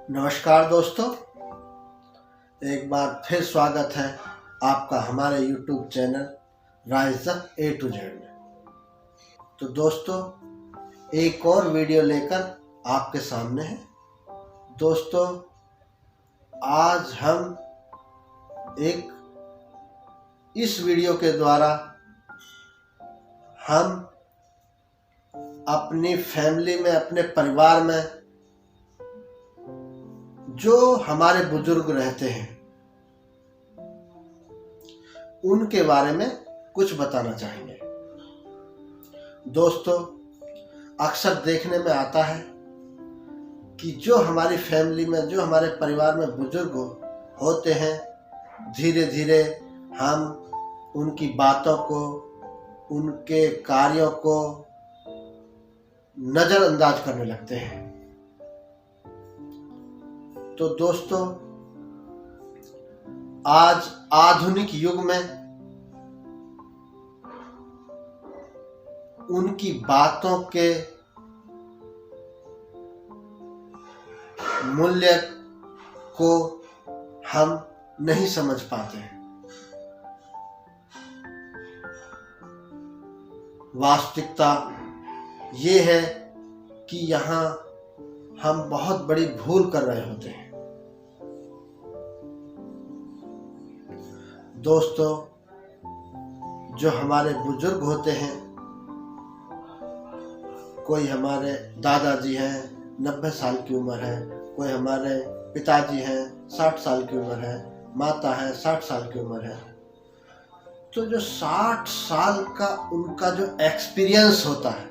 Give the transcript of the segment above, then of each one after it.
नमस्कार दोस्तों, एक बार फिर स्वागत है आपका हमारे YouTube channel Rise A to Z में। तो दोस्तों, एक और वीडियो लेकर आपके सामने है। दोस्तों, आज हम इस वीडियो के द्वारा हम अपनी फैमिली में, अपने परिवार में जो हमारे बुजुर्ग रहते हैं उनके बारे में कुछ बताना चाहेंगे। दोस्तों, अक्सर देखने में आता है कि जो हमारी फैमिली में, जो हमारे परिवार में बुजुर्ग होते हैं, धीरे धीरे हम उनकी बातों को, उनके कार्यों को नज़रअंदाज करने लगते हैं। तो दोस्तों, आज आधुनिक युग में उनकी बातों के मूल्य को हम नहीं समझ पाते हैं। वास्तविकता ये है कि यहाँ हम बहुत बड़ी भूल कर रहे होते हैं। दोस्तों, जो हमारे बुजुर्ग होते हैं, कोई हमारे दादाजी हैं 90 साल की उम्र है, कोई हमारे पिताजी हैं 60 साल की उम्र है, माता है 60 साल की उम्र है। तो जो 60 साल का उनका जो एक्सपीरियंस होता है,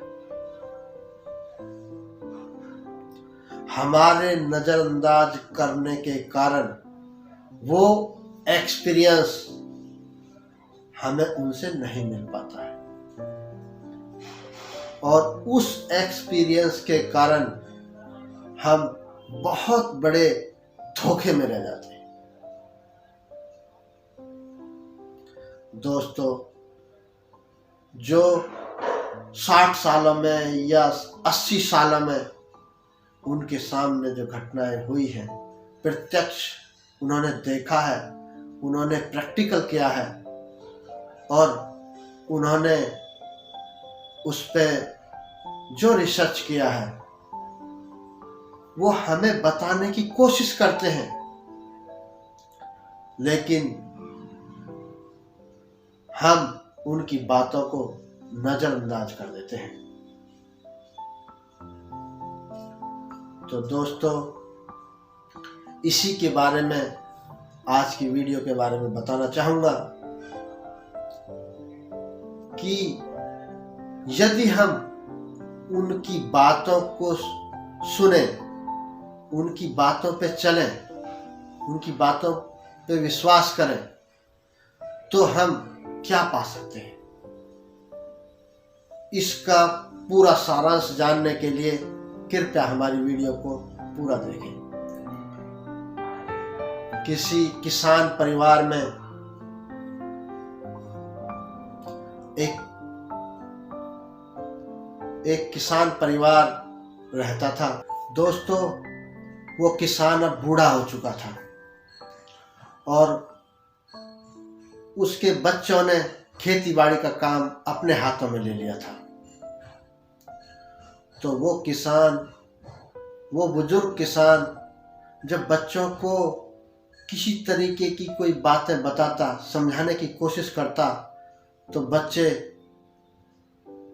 हमारे नज़रअंदाज करने के कारण वो एक्सपीरियंस हमें उनसे नहीं मिल पाता है, और उस एक्सपीरियंस के कारण हम बहुत बड़े धोखे में रह जाते हैं। दोस्तों, जो 60 सालों में या 80 सालों में उनके सामने जो घटनाएं हुई हैं, प्रत्यक्ष उन्होंने देखा है, उन्होंने प्रैक्टिकल किया है, और उन्होंने उस पे जो रिसर्च किया है वो हमें बताने की कोशिश करते हैं, लेकिन हम उनकी बातों को नज़रअंदाज कर देते हैं। तो दोस्तों, इसी के बारे में आज की वीडियो के बारे में बताना चाहूँगा कि यदि हम उनकी बातों को सुने, उनकी बातों पे चलें, उनकी बातों पे विश्वास करें, तो हम क्या पा सकते हैं। इसका पूरा सारांश जानने के लिए कृपया हमारी वीडियो को पूरा देखें। किसी किसान परिवार में एक किसान परिवार रहता था। दोस्तों, वो किसान अब बूढ़ा हो चुका था और उसके बच्चों ने खेती बाड़ी का काम अपने हाथों में ले लिया था। तो वो बुजुर्ग किसान जब बच्चों को किसी तरीके की कोई बातें बताता, समझाने की कोशिश करता, तो बच्चे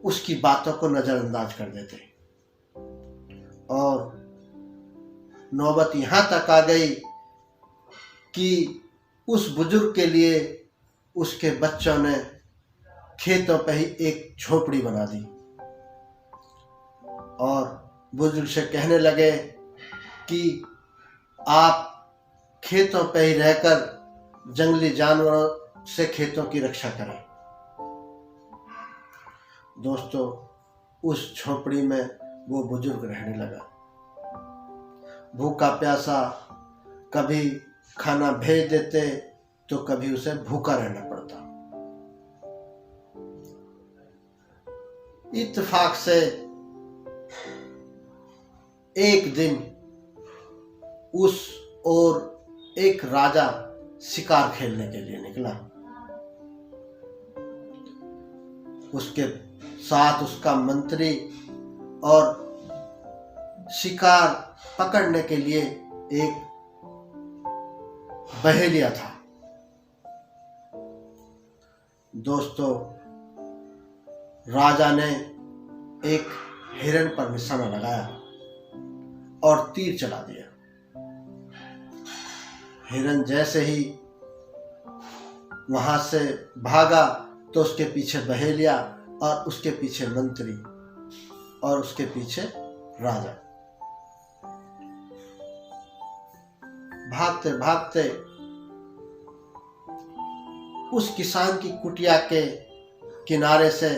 उसकी बातों को नज़रअंदाज कर देते, और नौबत यहाँ तक आ गई कि उस बुजुर्ग के लिए उसके बच्चों ने खेतों पे ही एक झोपड़ी बना दी, और बुजुर्ग से कहने लगे कि आप खेतों पे ही रहकर जंगली जानवरों से खेतों की रक्षा करें। दोस्तों, उस झोपड़ी में वो बुजुर्ग रहने लगा, भूखा प्यासा, कभी खाना भेज देते तो कभी उसे भूखा रहना पड़ता। इत्तेफाक से एक दिन उस ओर एक राजा शिकार खेलने के लिए निकला। उसके साथ उसका मंत्री और शिकार पकड़ने के लिए एक बहेलिया था। दोस्तों, राजा ने एक हिरण पर निशाना लगाया और तीर चला दिया। हिरण जैसे ही वहां से भागा तो उसके पीछे बहेलिया और उसके पीछे मंत्री और उसके पीछे राजा। भागते भागते उस किसान की कुटिया के किनारे से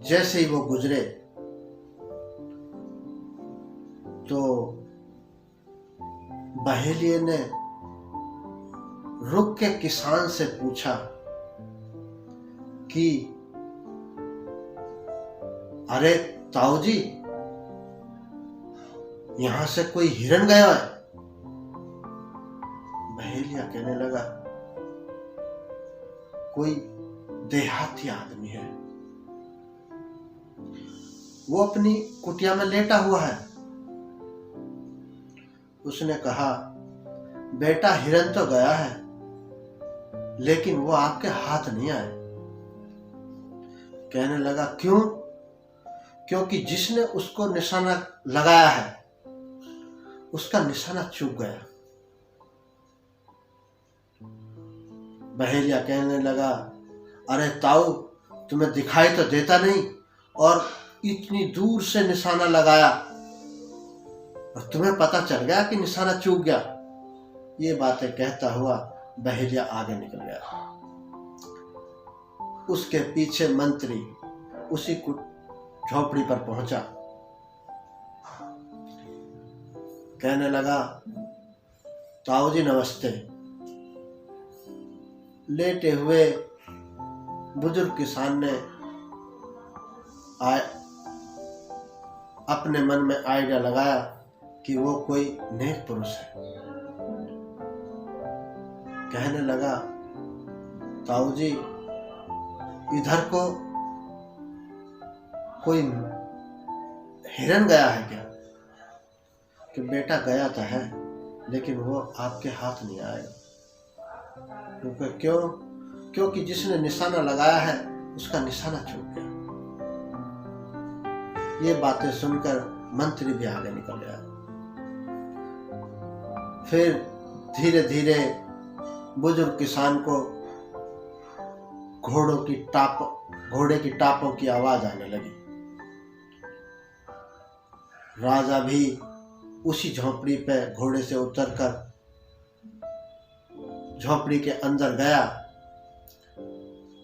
जैसे ही वो गुजरे तो बहेलिये ने रुक के किसान से पूछा कि अरे ताऊ जी, यहां से कोई हिरण गया है? बहेलिया कहने लगा, कोई देहाती आदमी है, वो अपनी कुटिया में लेटा हुआ है। उसने कहा, बेटा हिरण तो गया है लेकिन वो आपके हाथ नहीं आए। कहने लगा, क्यों? क्योंकि जिसने उसको निशाना लगाया है उसका निशाना चूक गया। बहेलिया कहने लगा, अरे ताऊ, तुम्हें दिखाई तो देता नहीं और इतनी दूर से निशाना लगाया और तुम्हें पता चल गया कि निशाना चूक गया। ये बातें कहता हुआ बहेलिया आगे निकल गया। उसके पीछे मंत्री उसी झोपड़ी पर पहुंचा। कहने लगा, ताऊ जी नमस्ते। लेटे हुए बुजुर्ग किसान ने अपने मन में आइडिया लगाया कि वो कोई नेक पुरुष है। कहने लगा, ताऊ जी, इधर को कोई हिरण गया है क्या? कि बेटा गया तो है लेकिन वो आपके हाथ नहीं आएगा। क्योंकि जिसने निशाना लगाया है उसका निशाना चूक गया। ये बातें सुनकर मंत्री भी आगे निकल गया। फिर धीरे धीरे बुजुर्ग किसान को घोड़े की टापों की आवाज आने लगी। राजा भी उसी झोपड़ी पे घोड़े से उतरकर झोपड़ी के अंदर गया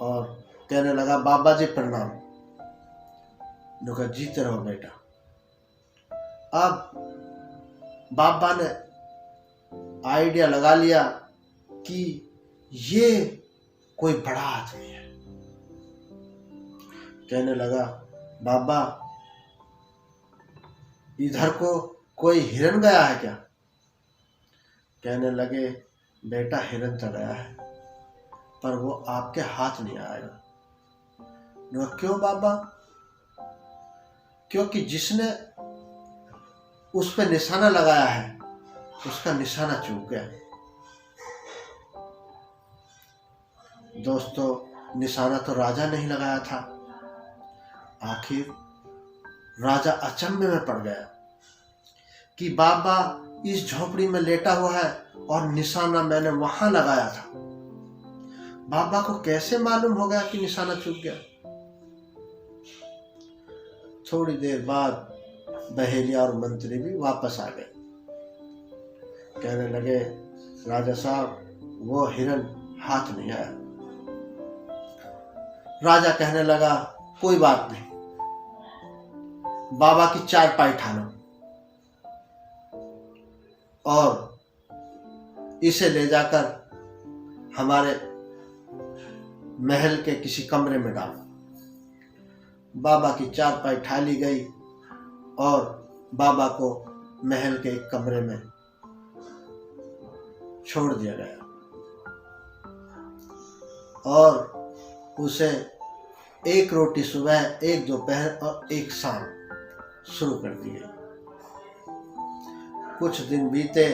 और कहने लगा, बाबा जी प्रणाम। जीते रहो बेटा। अब बाबा ने आइडिया लगा लिया कि ये कोई बड़ा आदमी है। कहने लगा, बाबा, इधर को कोई हिरण गया है क्या? कहने लगे, बेटा हिरण तो गया है पर वो आपके हाथ नहीं आएगा। क्यों बाबा? क्योंकि जिसने उस पे निशाना लगाया है उसका निशाना चूक गया। दोस्तों, निशाना तो राजा नहीं लगाया था। आखिर राजा अचंभे में पड़ गया कि बाबा इस झोपड़ी में लेटा हुआ है और निशाना मैंने वहां लगाया था। बाबा को कैसे मालूम हो गया कि निशाना चूक गया? थोड़ी देर बाद बहेलिया और मंत्री भी वापस आ गए। कहने लगे, राजा साहब, वो हिरण हाथ नहीं आया। राजा कहने लगा, कोई बात नहीं, बाबा की चारपाई ठानो और इसे ले जाकर हमारे महल के किसी कमरे में डालो। बाबा की चारपाई ठाली गई और बाबा को महल के एक कमरे में छोड़ दिया गया और उसे एक रोटी सुबह, एक दोपहर और एक शाम शुरू कर दी गई। कुछ दिन बीते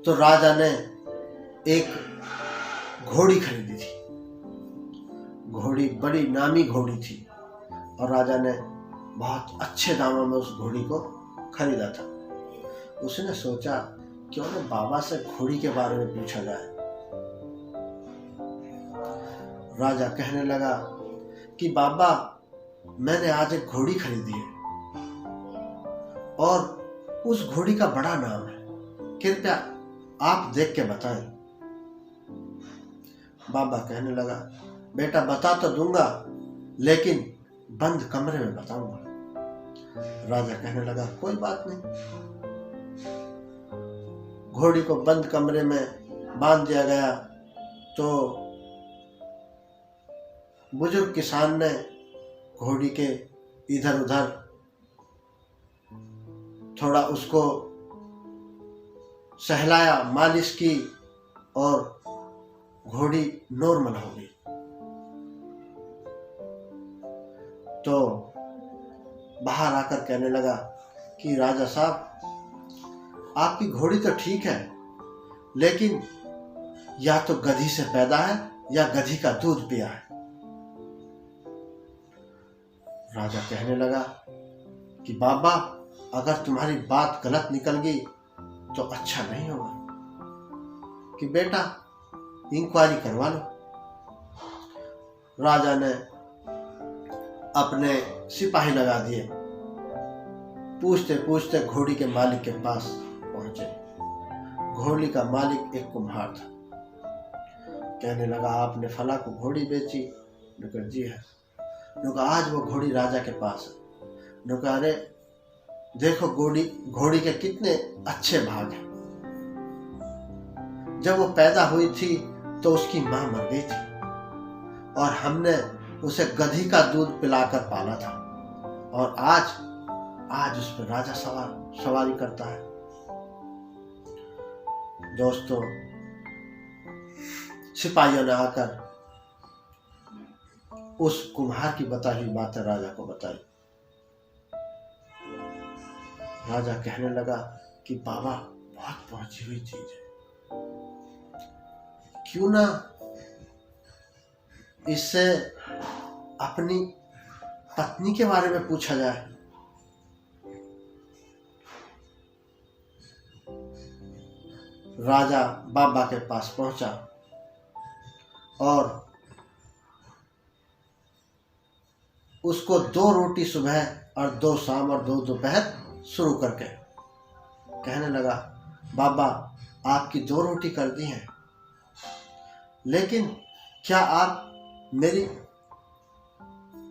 तो राजा ने एक घोड़ी खरीदी थी। घोड़ी बड़ी नामी घोड़ी थी और राजा ने बहुत अच्छे दामों में उस घोड़ी को खरीदा था। उसने सोचा क्यों न बाबा से घोड़ी के बारे में पूछा जाए। राजा कहने लगा कि बाबा, मैंने आज एक घोड़ी खरीदी है और उस घोड़ी का बड़ा नाम है, कृपया आप देख के बताएं। बाबा कहने लगा, बेटा बता तो दूंगा लेकिन बंद कमरे में बताऊंगा। राजा कहने लगा, कोई बात नहीं। घोड़ी को बंद कमरे में बांध दिया गया तो बुजुर्ग किसान ने घोड़ी के इधर उधर थोड़ा उसको सहलाया, मालिश की और घोड़ी नॉर्मल हो गई। तो बाहर आकर कहने लगा कि राजा साहब, आपकी घोड़ी तो ठीक है लेकिन या तो गधी से पैदा है या गधी का दूध पिया है। राजा कहने लगा कि बाबा, अगर तुम्हारी बात गलत निकल गई तो अच्छा नहीं होगा, कि बेटा इंक्वायरी करवा लो। राजा ने अपने सिपाही लगा दिए। पूछते पूछते घोड़ी के मालिक के पास पहुंचे। घोड़ी का मालिक एक कुम्हार था। कहने लगा, आपने फला को घोड़ी बेची? कहा जी है। कहा आज वो घोड़ी राजा के पास है। कहा अरे देखो घोड़ी के कितने अच्छे भाग हैं। जब वो पैदा हुई थी तो उसकी मां मर गई थी और हमने उसे गधी का दूध पिलाकर पाला था और आज उस पर राजा सवारी करता है। दोस्तों, सिपाहियों ने आकर उस कुम्हार की बताई हुई बातें राजा को बताई। राजा कहने लगा कि बाबा, बहुत पहुंची हुई चीज है, क्यों ना इससे अपनी पत्नी के बारे में पूछा जाए। राजा बाबा के पास पहुंचा और उसको 2 रोटी सुबह और 2 शाम और 2 दोपहर शुरू करके कहने लगा, बाबा आपकी 2 रोटी कर दी हैं, लेकिन क्या आप मेरी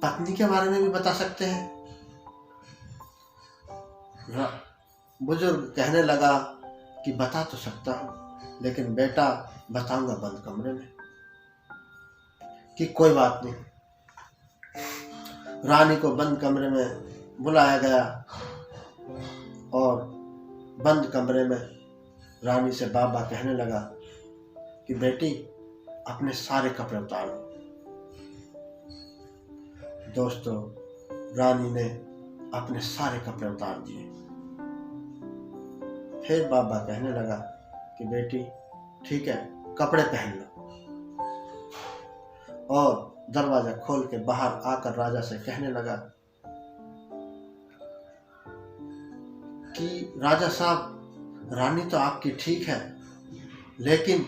पत्नी के बारे में भी बता सकते हैं? बुजुर्ग कहने लगा कि बता तो सकता हूं लेकिन बेटा बताऊंगा बंद कमरे में। कि कोई बात नहीं। रानी को बंद कमरे में बुलाया गया और बंद कमरे में रानी से बाबा कहने लगा कि बेटी अपने सारे कपड़े उतार लो। दोस्तों, रानी ने अपने सारे कपड़े उतार दिए। फिर बाबा कहने लगा कि बेटी ठीक है, कपड़े पहन लो, और दरवाजा खोल के बाहर आकर राजा से कहने लगा कि राजा साहब, रानी तो आपकी ठीक है लेकिन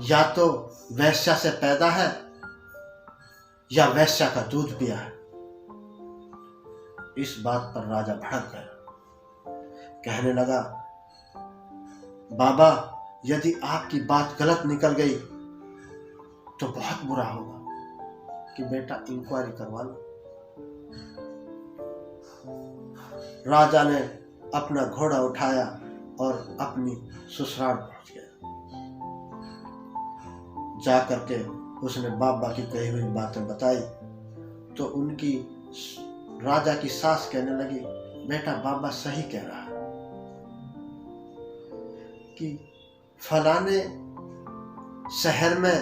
या तो वैश्या से पैदा है या वैश्या का दूध पिया है। इस बात पर राजा भड़क गया। कहने लगा, बाबा यदि आपकी बात गलत निकल गई तो बहुत बुरा होगा, कि बेटा इंक्वायरी करवा लो। राजा ने अपना घोड़ा उठाया और अपनी ससुराल पहुंच गया। जाकर के उसने बाबा की कही हुई बातें बताई तो उनकी राजा की सास कहने लगी, बेटा बाबा सही कह रहा है कि फलाने शहर में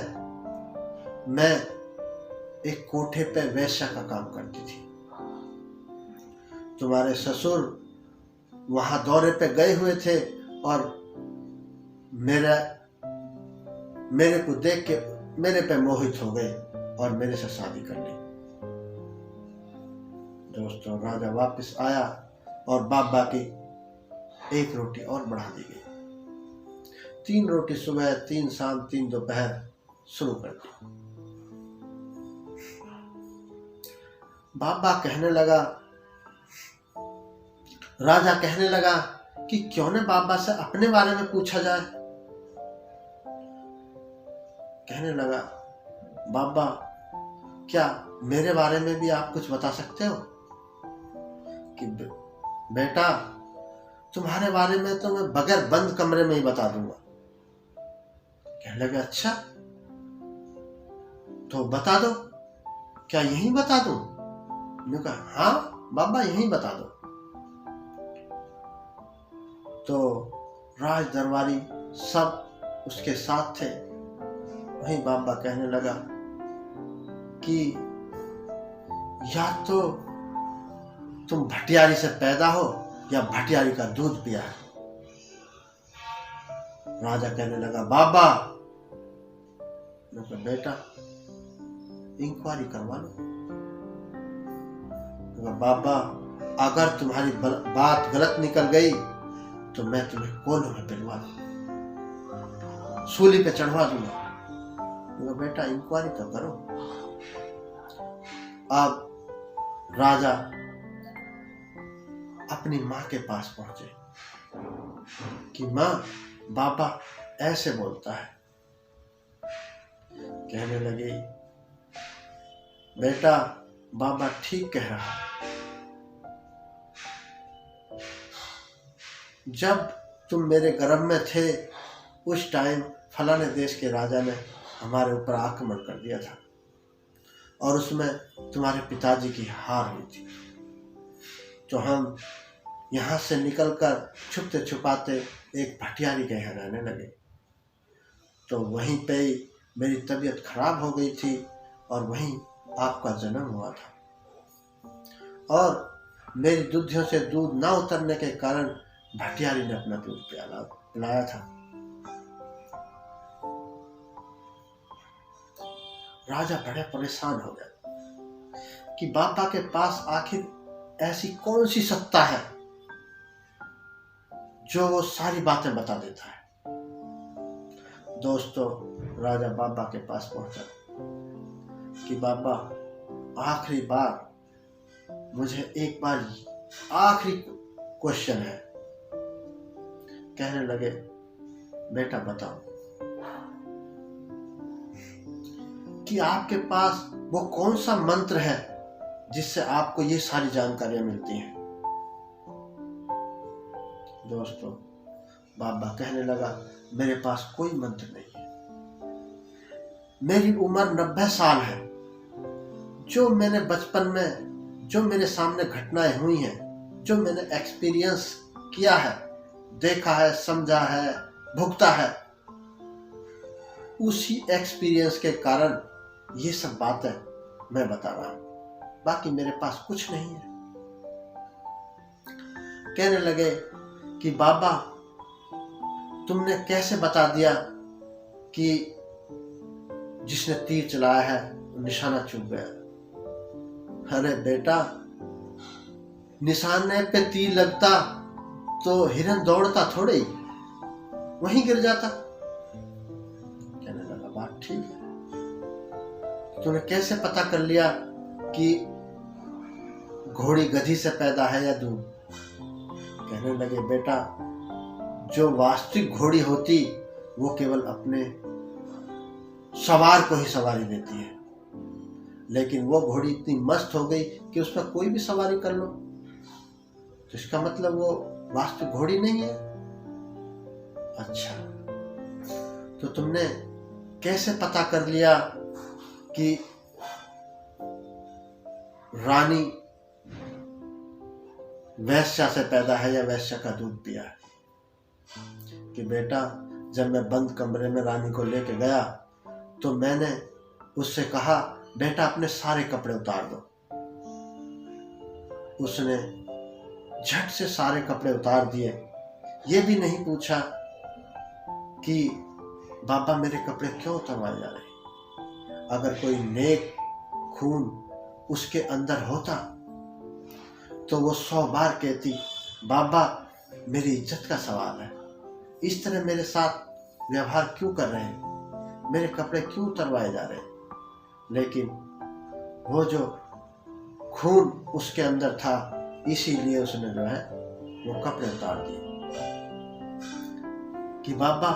मैं एक कोठे पे वेश्या का काम करती थी। तुम्हारे ससुर वहां दौरे पे गए हुए थे और मेरे को देख के मेरे पे मोहित हो गए और मेरे से शादी कर ली। दोस्तों, राजा वापस आया और बाबा की एक रोटी और बढ़ा दी गई। 3 रोटी सुबह, 3 शाम, 3 दोपहर शुरू कर दी। बाबा कहने लगा, राजा कहने लगा कि क्यों न बाबा से अपने बारे में पूछा जाए। कहने लगा, बाबा क्या मेरे बारे में भी आप कुछ बता सकते हो? कि बेटा तुम्हारे बारे में तो मैं बगैर बंद कमरे में ही बता दूंगा। कहने लगा, अच्छा तो बता दो, क्या यही बता दूं? मैंने कहा, हाँ बाबा यही बता दो। तो राज दरबारी सब उसके साथ थे। वहीं बाबा कहने लगा कि या तो तुम भटियारी से पैदा हो या भटियारी का दूध पिया है। राजा कहने लगा, बाबा, मैंने कहा, बेटा इंक्वायरी करवा लो। बाबा अगर तुम्हारी बात गलत निकल गई तो मैं तुम्हें कोलों में पिलवा दूंगा, सूली पे चढ़वा दूंगा। बेटा इंक्वायरी तो करो। अब राजा अपनी माँ के पास पहुंचे कि माँ, बाबा ऐसे बोलता है। कहने लगी, बेटा बाबा ठीक कह रहा है। जब तुम मेरे गर्भ में थे उस टाइम फलाने देश के राजा ने हमारे ऊपर आक्रमण कर दिया था और उसमें तुम्हारे पिताजी की हार हुई थी। तो हम यहाँ से निकलकर छुपते छुपाते एक भटियारी के यहाँ रहने लगे। तो वहीं पे ही मेरी तबीयत खराब हो गई थी और वहीं आपका जन्म हुआ था। और मेरी दुधियों से दूध ना उतरने के कारण भटियारी ने अपना दूध पिलाया था। राजा बड़े परेशान हो गए कि बाबा के पास आखिर ऐसी कौन सी सत्ता है जो वो सारी बातें बता देता है। दोस्तों, राजा बाबा के पास पहुंचा कि बाबा आखिरी बार मुझे एक बार आखिरी क्वेश्चन है। कहने लगे, बेटा बताओ कि आपके पास वो कौन सा मंत्र है जिससे आपको ये सारी जानकारियां मिलती हैं। दोस्तों, बाबा कहने लगा, मेरे पास कोई मंत्र नहीं है। मेरी उम्र 90 साल है। जो मैंने बचपन में जो मेरे सामने घटनाएं हुई हैं, जो मैंने एक्सपीरियंस किया है, देखा है, समझा है, भुगता है, उसी एक्सपीरियंस के कारण ये सब बातें मैं बता रहा हूं। बाकी मेरे पास कुछ नहीं है। कहने लगे कि बाबा तुमने कैसे बता दिया कि जिसने तीर चलाया है निशाना चूक गया? अरे बेटा, निशाने पे तीर लगता तो हिरन दौड़ता थोड़े ही, वहीं गिर जाता। कहने लगा, बात ठीक है। तूने कैसे पता कर लिया कि घोड़ी गधी से पैदा है या दूध? कहने लगे, बेटा जो वास्तविक घोड़ी होती वो केवल अपने सवार को ही सवारी देती है, लेकिन वो घोड़ी इतनी मस्त हो गई कि उस पर कोई भी सवारी कर लो, तो इसका मतलब वो वास्तविक घोड़ी नहीं है। अच्छा, तो तुमने कैसे पता कर लिया कि रानी वैश्या से पैदा है या वैश्या का दूध पिया है। कि बेटा, जब मैं बंद कमरे में रानी को लेके गया तो मैंने उससे कहा, बेटा अपने सारे कपड़े उतार दो। उसने झट से सारे कपड़े उतार दिए। ये भी नहीं पूछा कि बाबा मेरे कपड़े क्यों उतरवाए जा रहे हैं। अगर कोई नेक खून उसके अंदर होता तो वो 100 बार कहती, बाबा मेरी इज्जत का सवाल है, इस तरह मेरे साथ व्यवहार क्यों कर रहे हैं, मेरे कपड़े क्यों उतरवाए जा रहे हैं। लेकिन वो जो खून उसके अंदर था, इसीलिए उसने जो है वो कपड़े उतार दिए। कि बाबा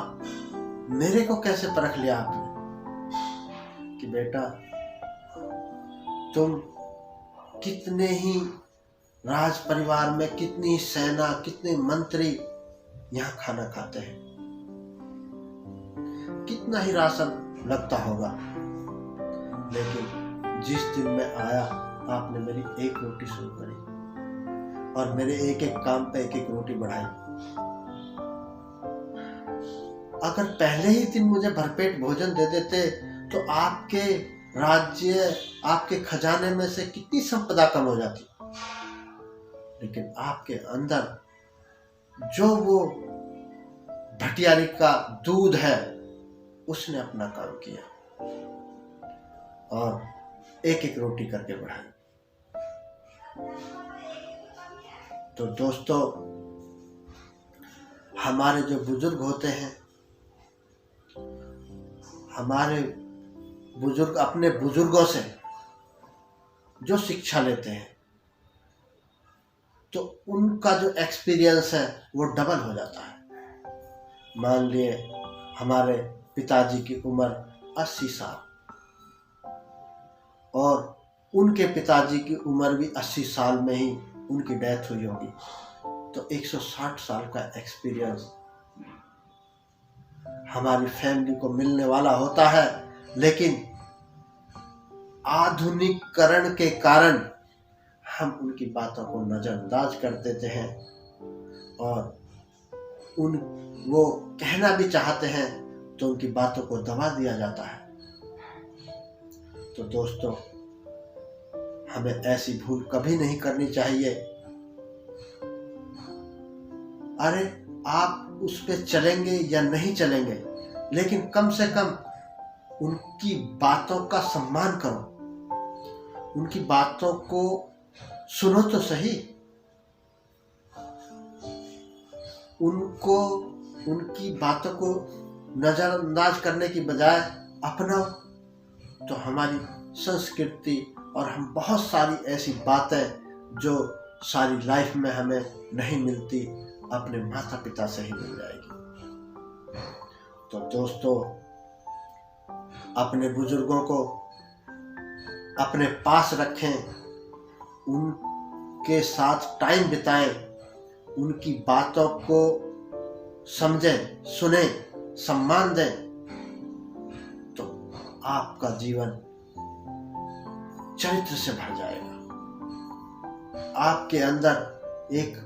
मेरे को कैसे परख लिया आपने। कि बेटा, तुम कितने ही राज परिवार में, कितनी सेना, कितने मंत्री यहाँ खाना खाते हैं, कितना ही राशन लगता होगा, लेकिन जिस दिन मैं आया आपने मेरी एक रोटी शुरू करी और मेरे एक एक काम पे एक एक रोटी बढ़ाई। अगर पहले ही दिन मुझे भरपेट भोजन दे देते तो आपके राज्य, आपके खजाने में से कितनी संपदा कम हो जाती। लेकिन आपके अंदर जो वो भटियारी का दूध है, उसने अपना काम किया और एक एक रोटी करके बढ़ाई। तो दोस्तों, हमारे जो बुजुर्ग होते हैं, हमारे बुजुर्ग अपने बुजुर्गों से जो शिक्षा लेते हैं तो उनका जो एक्सपीरियंस है वो डबल हो जाता है। मान लिए हमारे पिताजी की उम्र 80 साल और उनके पिताजी की उम्र भी 80 साल में ही उनकी डेथ हुई होगी, तो 160 साल का एक्सपीरियंस हमारी फैमिली को मिलने वाला होता है। लेकिन आधुनिकीकरण के कारण हम उनकी बातों को नजरअंदाज कर देते हैं और वो कहना भी चाहते हैं तो उनकी बातों को दबा दिया जाता है। तो दोस्तों, हमें ऐसी भूल कभी नहीं करनी चाहिए। अरे आप उस पे चलेंगे या नहीं चलेंगे, लेकिन कम से कम उनकी बातों का सम्मान करो, उनकी बातों को सुनो तो सही। उनकी बातों को नजरअंदाज करने की बजाय अपनाओ, तो हमारी संस्कृति और हम बहुत सारी ऐसी बातें जो सारी लाइफ में हमें नहीं मिलती, अपने माता पिता से ही मिल जाएगी। तो दोस्तों, अपने बुजुर्गों को अपने पास रखें, उनके साथ टाइम बिताएं, उनकी बातों को समझें, सुने, सम्मान दें, तो आपका जीवन चरित्र से भर जाएगा। आपके अंदर एक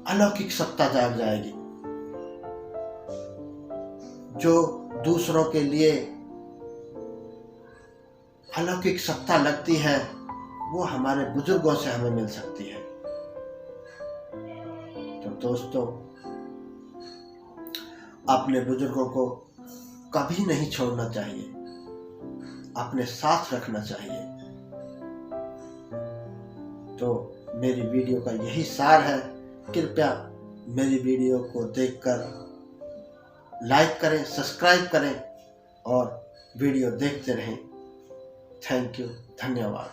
अलौकिक सत्ता जाग जाएगी जो दूसरों के लिए अलौकिक सत्ता लगती है, वो हमारे बुजुर्गों से हमें मिल सकती है। तो दोस्तों, अपने बुजुर्गों को कभी नहीं छोड़ना चाहिए, अपने साथ रखना चाहिए। तो मेरी वीडियो का यही सार है। कृपया मेरी वीडियो को देखकर लाइक करें, सब्सक्राइब करें और वीडियो देखते रहें। थैंक यू, धन्यवाद।